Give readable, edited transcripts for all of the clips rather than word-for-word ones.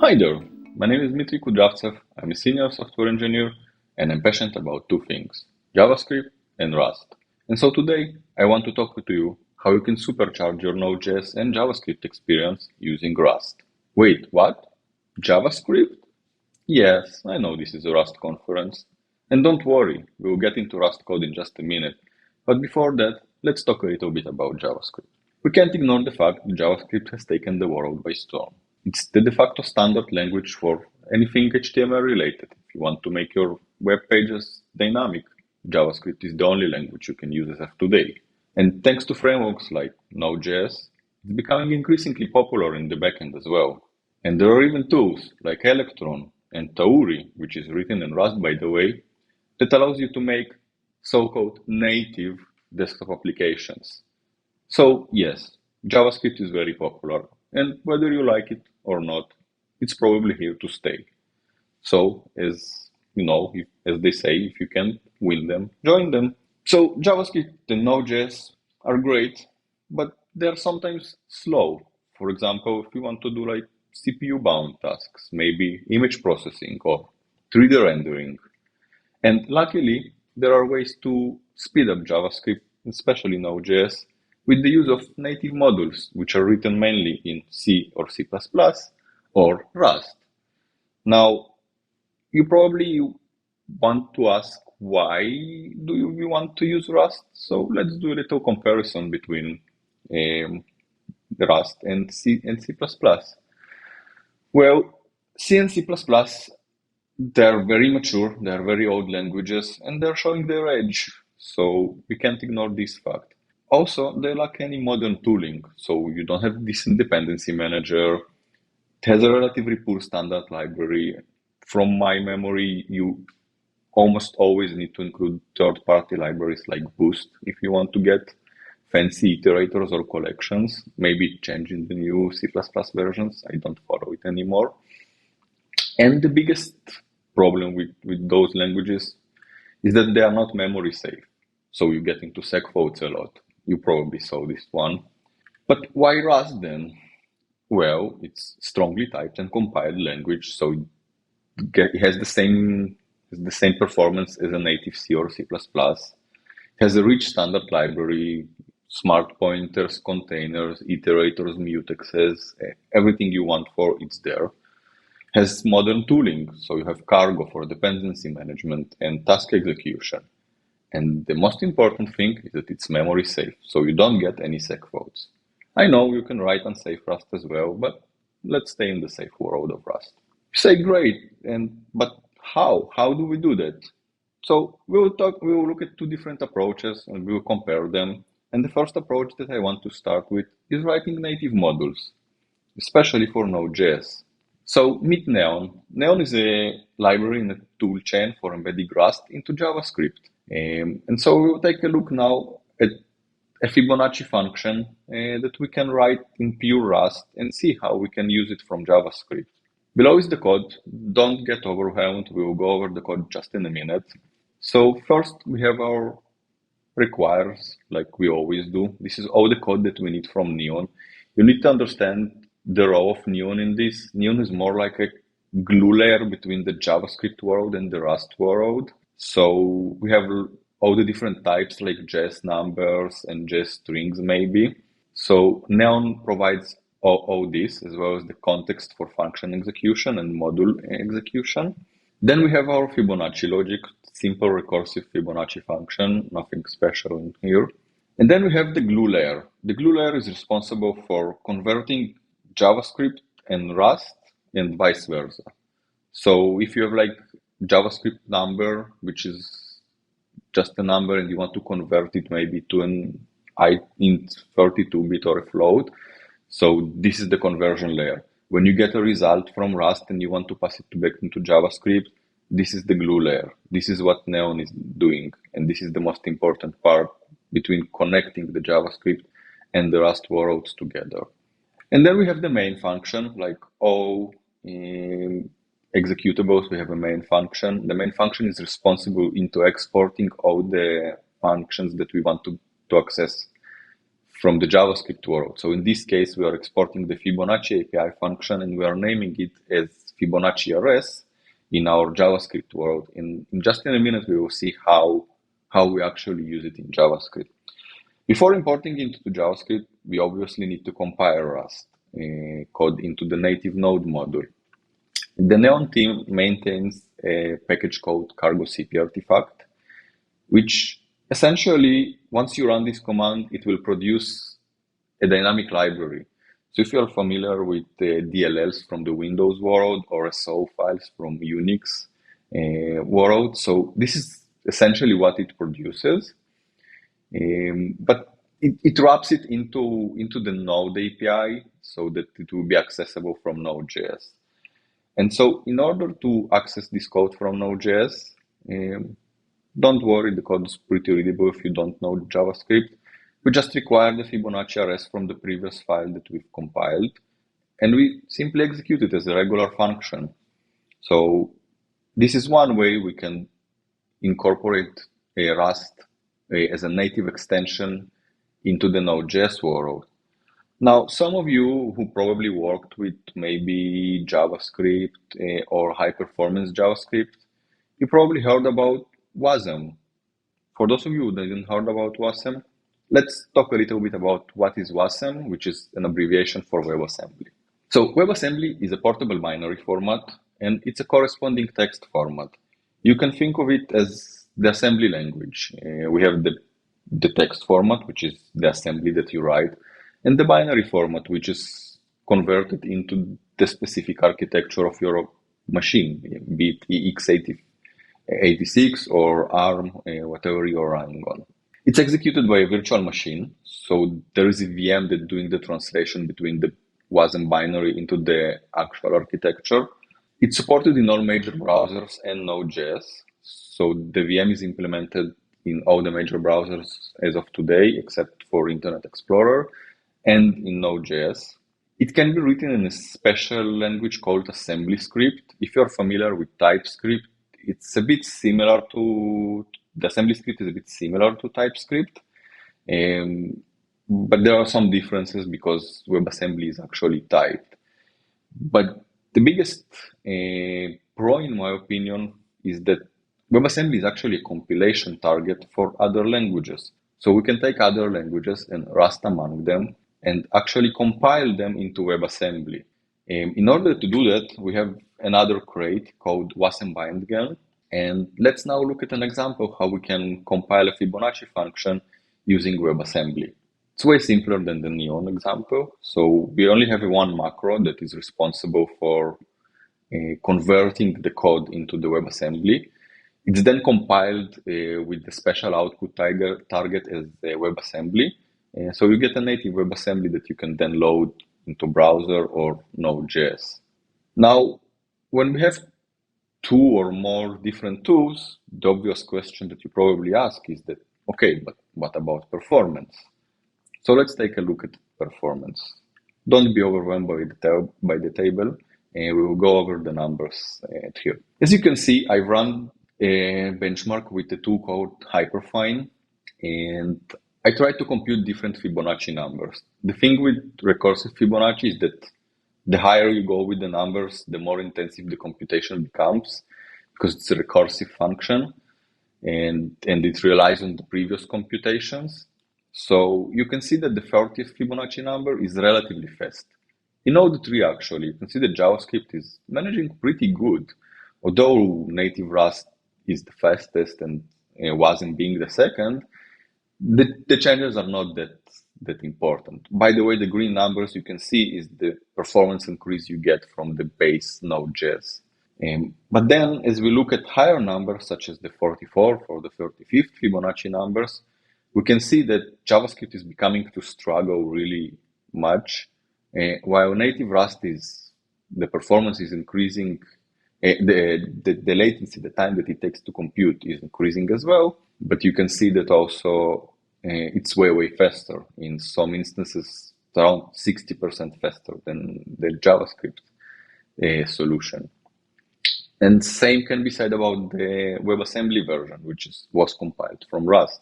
Hi there, my name is Dmitry Kudryavtsev. I'm a senior software engineer and I'm passionate about two things, JavaScript and Rust. And so today I want to talk to you how you can supercharge your Node.js and JavaScript experience using Rust. Wait, what? JavaScript? Yes, I know this is a Rust conference. And don't worry, we'll get into Rust code in just a minute. But before that, let's talk a little bit about JavaScript. We can't ignore the fact that JavaScript has taken the world by storm. It's the de facto standard language for anything HTML related. If you want to make your web pages dynamic, JavaScript is the only language you can use as of today. And thanks to frameworks like Node.js, it's becoming increasingly popular in the backend as well. And there are even tools like Electron and Tauri, which is written in Rust, by the way, that allows you to make so-called native desktop applications. So yes, JavaScript is very popular, and whether you like it or not, it's probably here to stay. So as you know, as they say, if you can win them, join them. So JavaScript and Node.js are great, but they're sometimes slow. For example, if you want to do like CPU-bound tasks, maybe image processing or 3D rendering. And luckily, there are ways to speed up JavaScript, especially Node.js, with the use of native modules, which are written mainly in C or C++ or Rust. Now, you probably want to ask, why do you want to use Rust? So let's do a little comparison between Rust and C and C++. Well, C and C++, they're very mature, they're very old languages, and they're showing their age. So we can't ignore this fact. Also, they lack any modern tooling, so you don't have decent dependency manager. It has a relatively poor standard library. From my memory, you almost always need to include third-party libraries like Boost if you want to get fancy iterators or collections, maybe changing the new C++ versions. I don't follow it anymore. And the biggest problem with those languages is that they are not memory safe. So you get into segfaults a lot. You probably saw this one. But why Rust then? Well, it's strongly typed and compiled language, so it has the same performance as a native C or C++. It has a rich standard library, smart pointers, containers, iterators, mutexes, everything you want for it's there. Has modern tooling, so you have cargo for dependency management and task execution. And the most important thing is that it's memory safe, so you don't get any segfaults. I know you can write unsafe Rust as well, but let's stay in the safe world of Rust. You say great, but how? How do we do that? So we will look at two different approaches and we will compare them. And the first approach that I want to start with is writing native modules, especially for Node.js. So meet Neon. Neon is a library in a toolchain for embedding Rust into JavaScript. And so we'll take a look now at a Fibonacci function that we can write in pure Rust and see how we can use it from JavaScript. Below is the code. Don't get overwhelmed. We will go over the code just in a minute. So first we have our requires, like we always do. This is all the code that we need from Neon. You need to understand the role of Neon in this. Neon is more like a glue layer between the JavaScript world and the Rust world. So we have all the different types like JS numbers and JS strings maybe. So Neon provides all this as well as the context for function execution and module execution. Then we have our Fibonacci logic, simple recursive Fibonacci function, nothing special in here. And then we have the glue layer. The glue layer is responsible for converting JavaScript and Rust and vice versa. So if you have like JavaScript number, which is just a number and you want to convert it maybe to an int 32-bit or a float, so this is the conversion layer. When you get a result from Rust and you want to pass it back into JavaScript, this is the glue layer. This is what Neon is doing. And this is the most important part between connecting the JavaScript and the Rust worlds together. And then we have the main function, like all executables, we have a main function. The main function is responsible into exporting all the functions that we want to access from the JavaScript world. So in this case, we are exporting the Fibonacci API function and we are naming it as Fibonacci RS in our JavaScript world. In just in a minute, we will see how we actually use it in JavaScript. Before importing into the JavaScript, we obviously need to compile Rust code into the native Node module. The Neon team maintains a package called cargo CP artifact, which essentially, once you run this command, it will produce a dynamic library. So if you're familiar with DLLs from the Windows world or SO files from Unix world, so this is essentially what it produces. But it wraps it into the Node API so that it will be accessible from Node.js. And so in order to access this code from Node.js, don't worry, the code is pretty readable if you don't know JavaScript. We just require the Fibonacci RS from the previous file that we've compiled, and we simply execute it as a regular function. So this is one way we can incorporate a Rust as a native extension into the Node.js world. Now, some of you who probably worked with maybe JavaScript or high-performance JavaScript, you probably heard about WASM. For those of you who didn't heard about WASM, let's talk a little bit about what is WASM, which is an abbreviation for WebAssembly. So WebAssembly is a portable binary format, and it's a corresponding text format. You can think of it as the assembly language. We have the text format, which is the assembly that you write, and the binary format, which is converted into the specific architecture of your machine, be it EX86 or ARM, whatever you're running on. It's executed by a virtual machine, so there is a VM that's doing the translation between the WASM binary into the actual architecture. It's supported in all major browsers and Node.js, so the VM is implemented in all the major browsers as of today, except for Internet Explorer, and in Node.js. It can be written in a special language called assembly script. If you're familiar with TypeScript, it's a bit similar to, the assembly script is a bit similar to TypeScript, but there are some differences because WebAssembly is actually typed. But the biggest pro, in my opinion, is that WebAssembly is actually a compilation target for other languages. So we can take other languages and Rust among them and actually compile them into WebAssembly. In order to do that, we have another crate called wasm-bindgen. And let's now look at an example of how we can compile a Fibonacci function using WebAssembly. It's way simpler than the Neon example. So we only have one macro that is responsible for converting the code into the WebAssembly. It's then compiled with the special output target as a WebAssembly. So you get a native WebAssembly that you can then load into browser or Node.js. Now, when we have two or more different tools, the obvious question that you probably ask is that, okay, but what about performance? So let's take a look at performance. Don't be overwhelmed by the table, and we will go over the numbers here. As you can see, I've run a benchmark with a tool called Hyperfine, and I tried to compute different Fibonacci numbers. The thing with recursive Fibonacci is that the higher you go with the numbers, the more intensive the computation becomes, because it's a recursive function and it relies on the previous computations. So you can see that the 30th Fibonacci number is relatively fast. In Node 3, actually, you can see that JavaScript is managing pretty good, although native Rust is the fastest and WASM being the second. The changes are not that important. By the way, the green numbers you can see is the performance increase you get from the base Node.js. But then, as we look at higher numbers, such as the 44th or the 35th Fibonacci numbers, we can see that JavaScript is becoming to struggle really much, while native Rust the performance is increasing, the latency, the time that it takes to compute is increasing as well, but you can see that also it's way faster. In some instances, around 60% faster than the JavaScript solution. And same can be said about the WebAssembly version, which was compiled from Rust.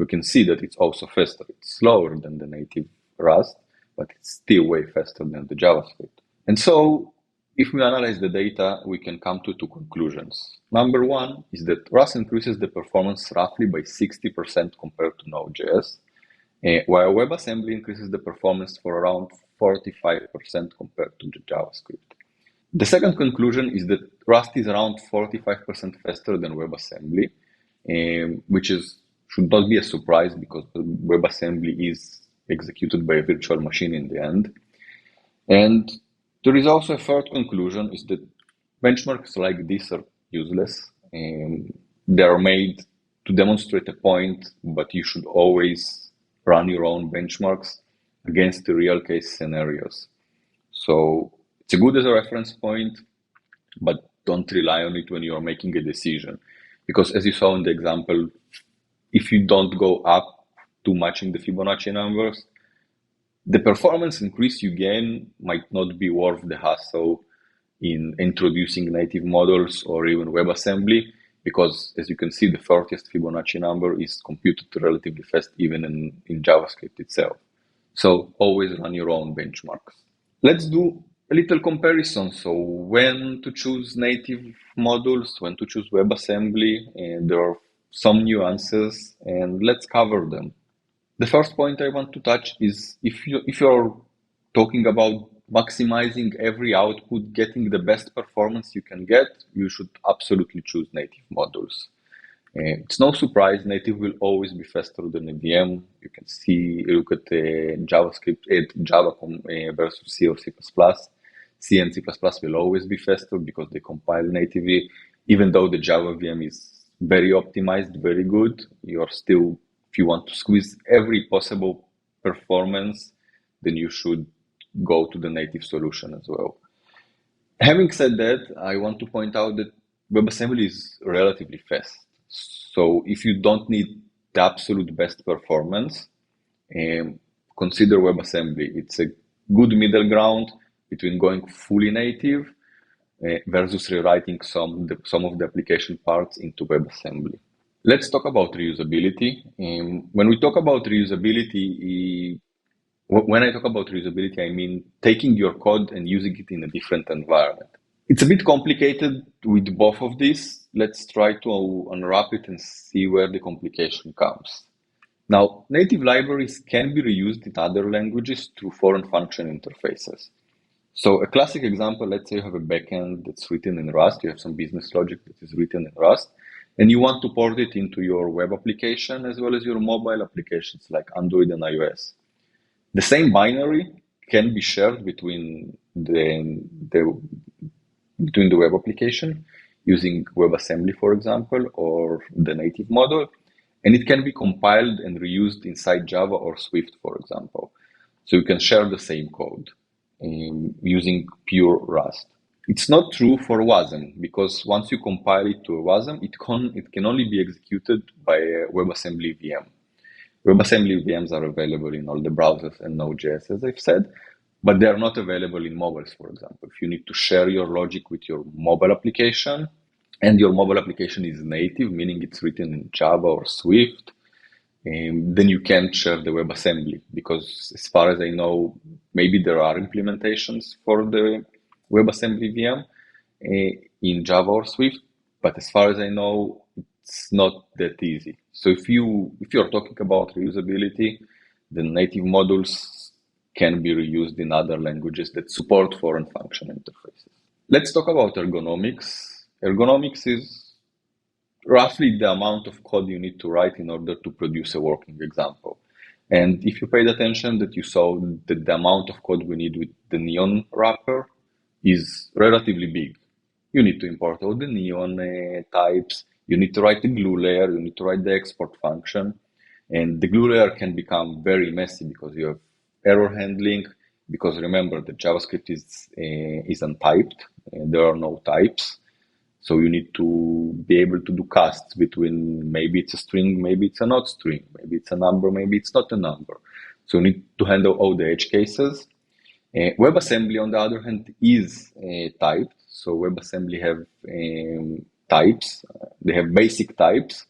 we can see that it's also faster. It's slower than the native Rust, but it's still way faster than the JavaScript. And so if we analyze the data, we can come to two conclusions. Number one is that Rust increases the performance roughly by 60% compared to Node.js, while WebAssembly increases the performance for around 45% compared to the JavaScript. The second conclusion is that Rust is around 45% faster than WebAssembly, which should not be a surprise because WebAssembly is executed by a virtual machine in the end. And there is also a third conclusion, is that benchmarks like this are useless. They are made to demonstrate a point, but you should always run your own benchmarks against the real case scenarios. So it's good as a reference point, but don't rely on it when you are making a decision. Because as you saw in the example, if you don't go up too much in the Fibonacci numbers, the performance increase you gain might not be worth the hassle in introducing native models or even WebAssembly, because as you can see, the 30th Fibonacci number is computed relatively fast even in JavaScript itself. So always run your own benchmarks. Let's do a little comparison. So when to choose native modules, when to choose WebAssembly, and there are some nuances, and let's cover them. The first point I want to touch is if you're talking about maximizing every output, getting the best performance you can get, you should absolutely choose native modules. It's no surprise, native will always be faster than a VM. You can see, look at JavaScript, Java versus C or C++. C and C++ will always be faster because they compile natively. Even though the Java VM is very optimized, very good, you're still, if you want to squeeze every possible performance, then you should go to the native solution as well. Having said that, I want to point out that WebAssembly is relatively fast. So if you don't need the absolute best performance, consider WebAssembly. It's a good middle ground between going fully native versus rewriting some of the application parts into WebAssembly. Let's talk about reusability. When we talk about reusability, when I talk about reusability, I mean taking your code and using it in a different environment. It's a bit complicated with both of these. Let's try to unwrap it and see where the complication comes. Now, native libraries can be reused in other languages through foreign function interfaces. So a classic example, let's say you have a backend that's written in Rust, you have some business logic that is written in Rust, and you want to port it into your web application as well as your mobile applications like Android and iOS. The same binary can be shared between the web application using WebAssembly, for example, or the native model, and it can be compiled and reused inside Java or Swift, for example. So you can share the same code using pure Rust. It's not true for WASM, because once you compile it to a WASM, it can only be executed by a WebAssembly VM. WebAssembly VMs are available in all the browsers and Node.js, as I've said, but they are not available in mobiles, for example. If you need to share your logic with your mobile application, and your mobile application is native, meaning it's written in Java or Swift, then you can't share the WebAssembly, because as far as I know, maybe there are implementations for the WebAssembly VM in Java or Swift, but as far as I know, it's not that easy. So if you're talking about reusability, the native modules can be reused in other languages that support foreign function interfaces. Let's talk about ergonomics. Ergonomics is roughly the amount of code you need to write in order to produce a working example. And if you paid attention, that you saw that the amount of code we need with the neon wrapper is relatively big. You need to import all the neon types, you need to write the glue layer, you need to write the export function, and the glue layer can become very messy because you have error handling, because remember that JavaScript is untyped, and there are no types. So you need to be able to do casts between maybe it's a string, maybe it's a not string, maybe it's a number, maybe it's not a number. So you need to handle all the edge cases. WebAssembly, on the other hand, is typed. So WebAssembly have types. They have basic types,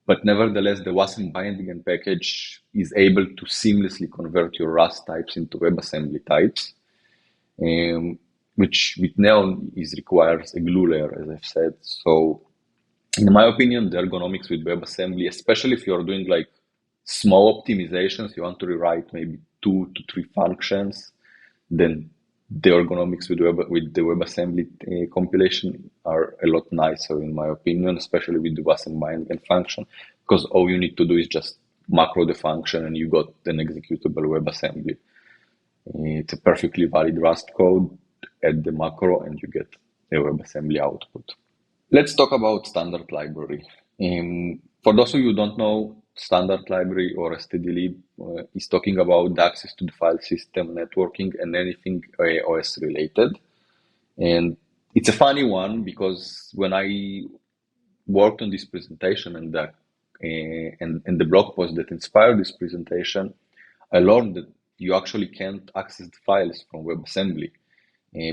But nevertheless, the WASM binding package is able to seamlessly convert your Rust types into WebAssembly types, which with Neon requires a glue layer, as I've said. So in my opinion, the ergonomics with WebAssembly, especially if you're doing like small optimizations, you want to rewrite maybe 2 to 3 functions, then the ergonomics with the WebAssembly compilation are a lot nicer, in my opinion, especially with the WASM binding function, because all you need to do is just macro the function and you got an executable WebAssembly. It's a perfectly valid Rust code, add the macro, and you get a WebAssembly output. Let's talk about standard library. For those of you who don't know, standard library or stdlib is talking about the access to the file system, networking, and anything OS related. And it's a funny one because when I worked on this presentation and the blog post that inspired this presentation, I learned that you actually can't access the files from WebAssembly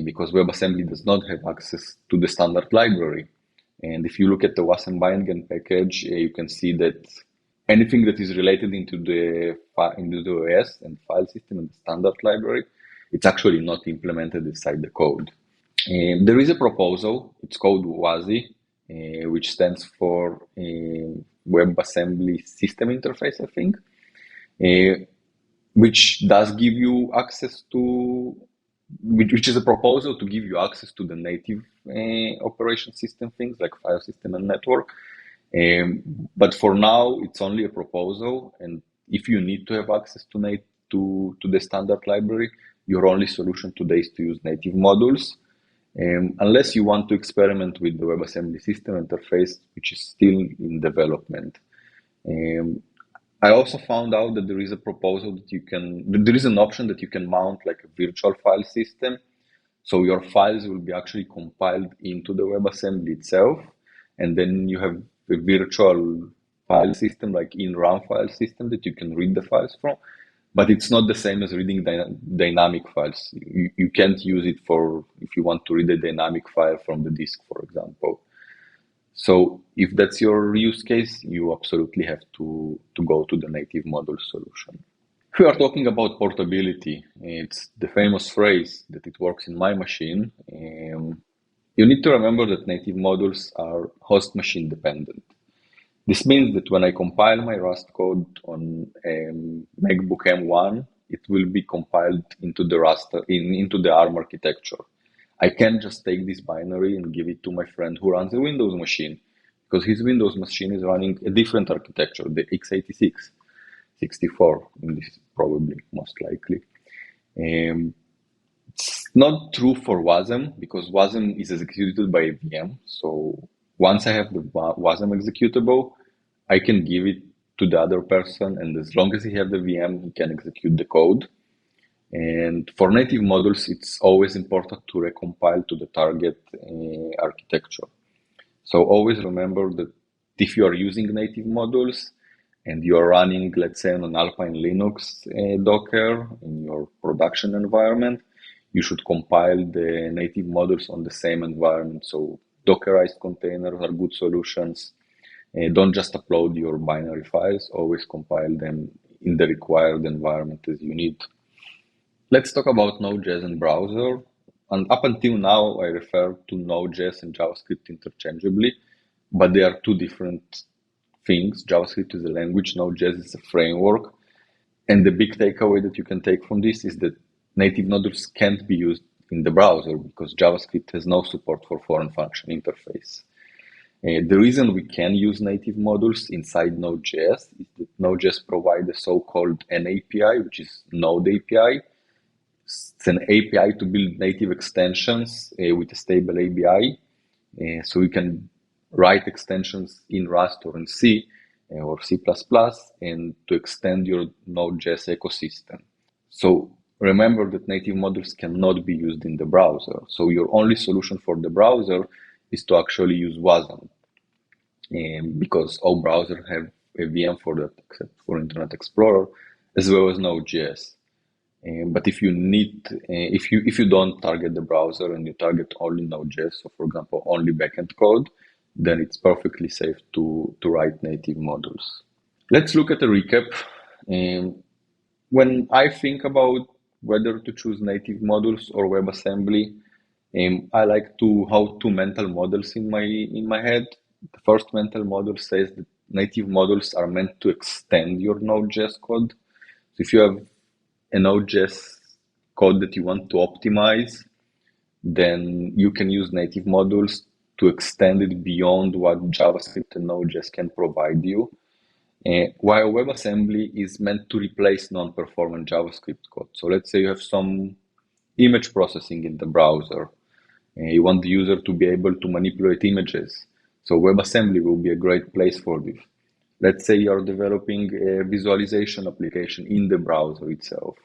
because WebAssembly does not have access to the standard library. And if you look at the WASM binding package, you can see that anything that is related into the OS and file system and the standard library, it's actually not implemented inside the code. There is a proposal, it's called WASI, which stands for WebAssembly System Interface, I think, which does give you access to, which is a proposal to give you access to the native operation system things like file system and network. But for now, it's only a proposal. And if you need to have access to the standard library, your only solution today is to use native modules. Unless you want to experiment with the WebAssembly system interface, which is still in development. I also found out that there is a proposal that there is an option that you can mount like a virtual file system. So your files will be actually compiled into the WebAssembly itself. And then you have a virtual file system, like in-RAM file system that you can read the files from. But it's not the same as reading dynamic files. You can't use it if you want to read a dynamic file from the disk, for example. So if that's your use case, you absolutely have to go to the native module solution. If we are talking about portability, it's the famous phrase that it works in my machine. You need to remember that native modules are host machine dependent. This means that when I compile my Rust code on MacBook M1, it will be compiled into the ARM architecture. I can't just take this binary and give it to my friend who runs a Windows machine, because his Windows machine is running a different architecture, the x86, 64, in this probably, most likely. It's not true for WASM, because WASM is executed by a VM. So once I have the WASM executable, I can give it to the other person, and as long as he has the VM, he can execute the code. And for native modules, it's always important to recompile to the target architecture. So always remember that if you are using native modules and you are running, let's say, on an Alpine Linux Docker in your production environment, you should compile the native modules on the same environment. So Dockerized containers are good solutions. Don't just upload your binary files, always compile them in the required environment as you need. Let's talk about Node.js and browser. And up until now, I refer to Node.js and JavaScript interchangeably, but they are two different things. JavaScript is a language, Node.js is a framework. And the big takeaway that you can take from this is that native modules can't be used in the browser because JavaScript has no support for foreign function interface. The reason we can use native modules inside Node.js is that Node.js provides a so-called NAPI, which is Node API. It's an API to build native extensions with a stable ABI. So you can write extensions in Rust or in C or C++ and to extend your Node.js ecosystem. So remember that native modules cannot be used in the browser. So your only solution for the browser is to actually use WASM, because all browsers have a VM for that, except for Internet Explorer, as well as Node.js. But if you don't target the browser and you target only Node.js, so for example, only backend code, then it's perfectly safe to write native modules. Let's look at a recap. When I think about whether to choose native modules or WebAssembly, I like to have two mental models in my head. The first mental model says that native modules are meant to extend your Node.js code. So if you have a Node.js code that you want to optimize, then you can use native modules to extend it beyond what JavaScript and Node.js can provide you. While WebAssembly is meant to replace non-performant JavaScript code. So let's say you have some image processing in the browser. You want the user to be able to manipulate images. So WebAssembly will be a great place for this. Let's say you're developing a visualization application in the browser itself.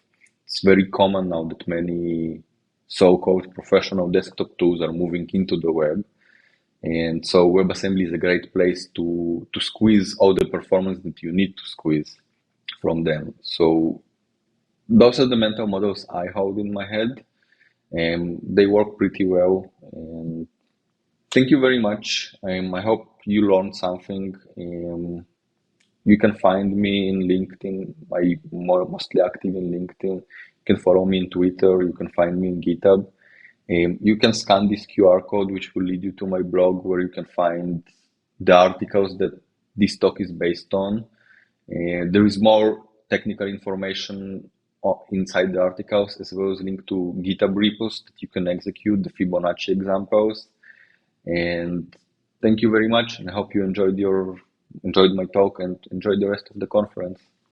It's very common now that many so-called professional desktop tools are moving into the web. And so WebAssembly is a great place to squeeze all the performance that you need to squeeze from them. So those are the mental models I hold in my head, and they work pretty well. And thank you very much. I hope you learned something. You can find me in LinkedIn. I'm mostly active in LinkedIn. You can follow me on Twitter. You can find me in GitHub. You can scan this QR code, which will lead you to my blog, where you can find the articles that this talk is based on. There is more technical information inside the articles, as well as link to GitHub repos that you can execute the Fibonacci examples. And thank you very much, and I hope you enjoyed my talk and enjoyed the rest of the conference.